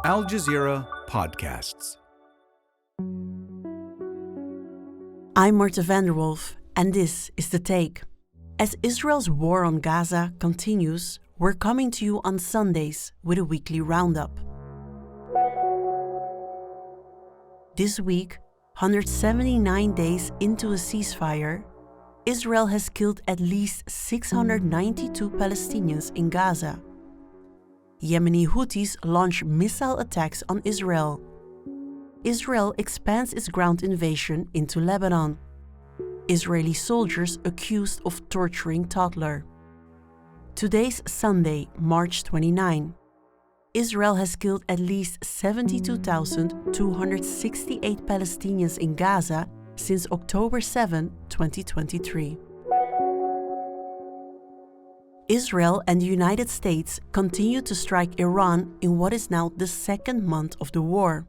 Al Jazeera Podcasts. I'm Marthe and this is The Take. As Israel's war on Gaza continues, we're coming to you on Sundays with a weekly roundup. This week, 179 days into a ceasefire, Israel has killed at least 692 Palestinians in Gaza. Yemeni Houthis launch missile attacks on Israel. Israel expands its ground invasion into Lebanon. Israeli soldiers accused of torturing toddler. Today's Sunday, March 29. Israel has killed at least 72,268 Palestinians in Gaza since October 7, 2023. Israel and the United States continue to strike Iran in what is now the second month of the war.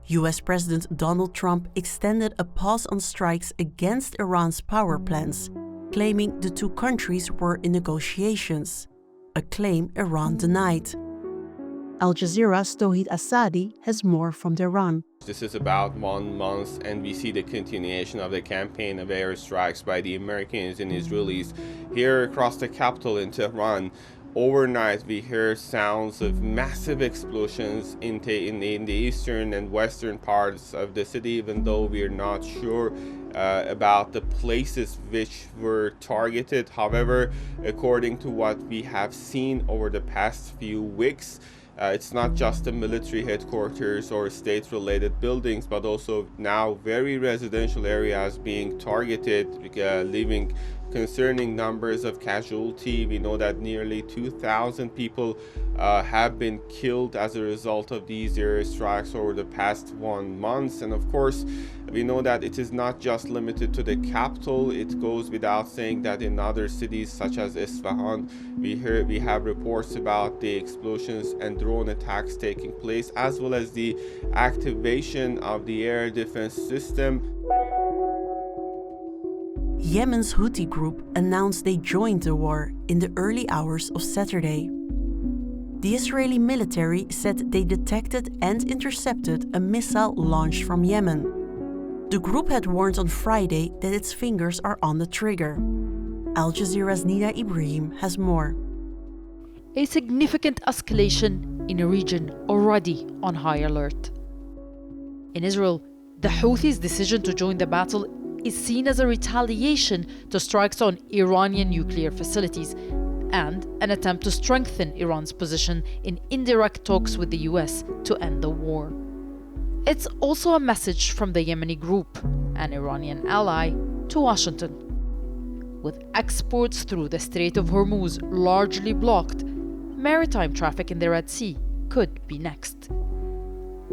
US President Donald Trump extended a pause on strikes against Iran's power plants, claiming the two countries were in negotiations, a claim Iran denied. Al Jazeera's Tohid Asadi has more from Tehran. This is about 1 month, and we see the continuation of the campaign of airstrikes by the Americans and Israelis here across the capital in Tehran. Overnight, we hear sounds of massive explosions in the eastern and western parts of the city, even though we're not sure about the places which were targeted. However, according to what we have seen over the past few weeks, it's not just the military headquarters or state-related buildings, but also now very residential areas being targeted, leaving concerning numbers of casualty. We know that nearly 2,000 people have been killed as a result of these airstrikes over the past 1 month. And of course, we know that it is not just limited to the capital. It goes without saying that in other cities such as Isfahan, we have reports about the explosions and drone attacks taking place, as well as the activation of the air defense system. Yemen's Houthi group announced they joined the war in the early hours of Saturday. The Israeli military said they detected and intercepted a missile launched from Yemen. The group had warned on Friday that its fingers are on the trigger. Al Jazeera's Nida Ibrahim has more. A significant escalation in a region already on high alert. In Israel, the Houthis' decision to join the battle is seen as a retaliation to strikes on Iranian nuclear facilities and an attempt to strengthen Iran's position in indirect talks with the US to end the war. It's also a message from the Yemeni group, an Iranian ally, to Washington. With exports through the Strait of Hormuz largely blocked, maritime traffic in the Red Sea could be next.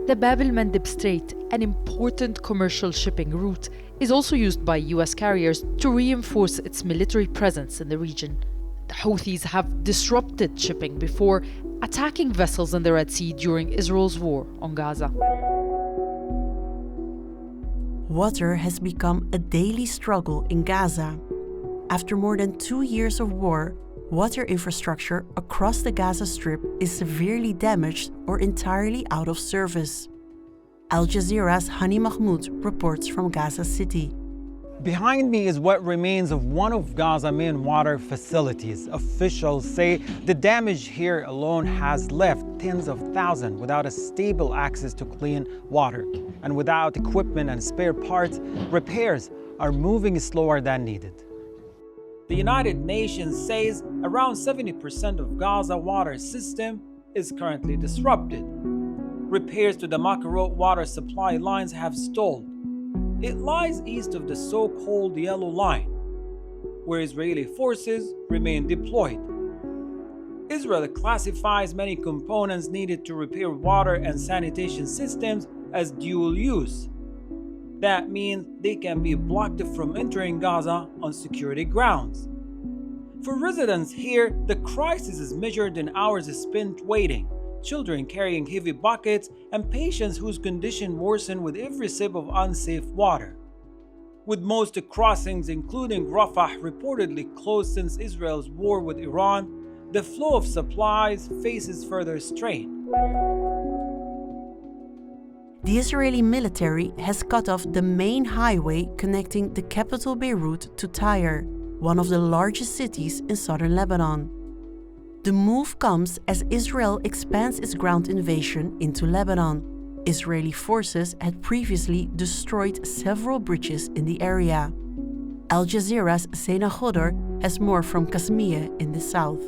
The Bab el-Mandeb Strait, an important commercial shipping route, is also used by US carriers to reinforce its military presence in the region. The Houthis have disrupted shipping before, attacking vessels in the Red Sea during Israel's war on Gaza. Water has become a daily struggle in Gaza. After more than 2 years of war, water infrastructure across the Gaza Strip is severely damaged or entirely out of service. Al Jazeera's Hani Mahmoud reports from Gaza City. Behind me is what remains of one of Gaza's main water facilities. Officials say the damage here alone has left tens of thousands without a stable access to clean water. And without equipment and spare parts, repairs are moving slower than needed. The United Nations says around 70% of Gaza's water system is currently disrupted. Repairs to the Makaro water supply lines have stalled. It lies east of the so-called Yellow Line, where Israeli forces remain deployed. Israel classifies many components needed to repair water and sanitation systems as dual use. That means they can be blocked from entering Gaza on security grounds. For residents here, the crisis is measured in hours spent waiting, children carrying heavy buckets, and patients whose condition worsen with every sip of unsafe water. With most crossings, including Rafah, reportedly closed since Israel's war with Iran, the flow of supplies faces further strain. The Israeli military has cut off the main highway connecting the capital Beirut to Tyre, one of the largest cities in southern Lebanon. The move comes as Israel expands its ground invasion into Lebanon. Israeli forces had previously destroyed several bridges in the area. Al Jazeera's Zeina Khodr has more from Qasmieh in the south.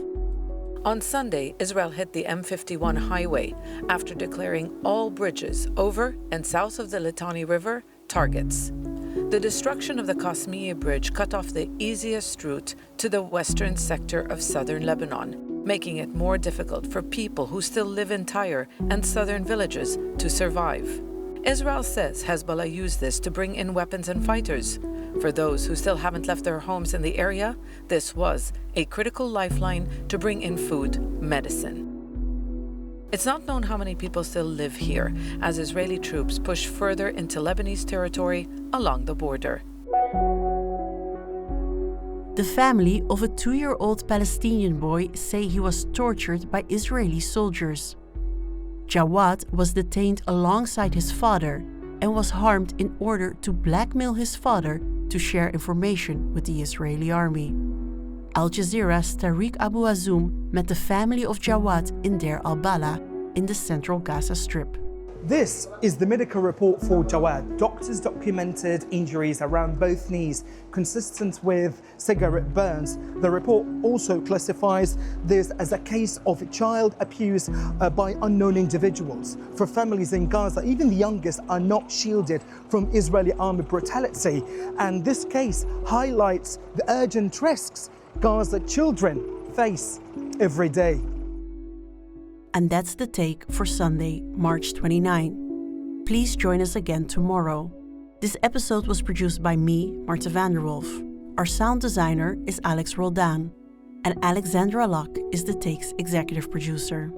On Sunday, Israel hit the M51 highway after declaring all bridges over and south of the Litani River targets. The destruction of the Qasmieh bridge cut off the easiest route to the western sector of southern Lebanon, making it more difficult for people who still live in Tyre and southern villages to survive. Israel says Hezbollah used this to bring in weapons and fighters. For those who still haven't left their homes in the area, this was a critical lifeline to bring in food, medicine. It's not known how many people still live here, as Israeli troops push further into Lebanese territory along the border. The family of a 2-year-old Palestinian boy say he was tortured by Israeli soldiers. Jawad was detained alongside his father and was harmed in order to blackmail his father to share information with the Israeli army. Al Jazeera's Tareq Abu Azzoum met the family of Jawad in Deir al-Bala in the central Gaza Strip. This is the medical report for Jawad. Doctors documented injuries around both knees, consistent with cigarette burns. The report also classifies this as a case of child abuse by unknown individuals. For families in Gaza, even the youngest are not shielded from Israeli army brutality. And this case highlights the urgent risks Gaza children face every day. And that's the take for Sunday, March 29. Please join us again tomorrow. This episode was produced by me, Marthe van der Wolf. Our sound designer is Alex Roldan. And Alexandra Locke is the Take's executive producer.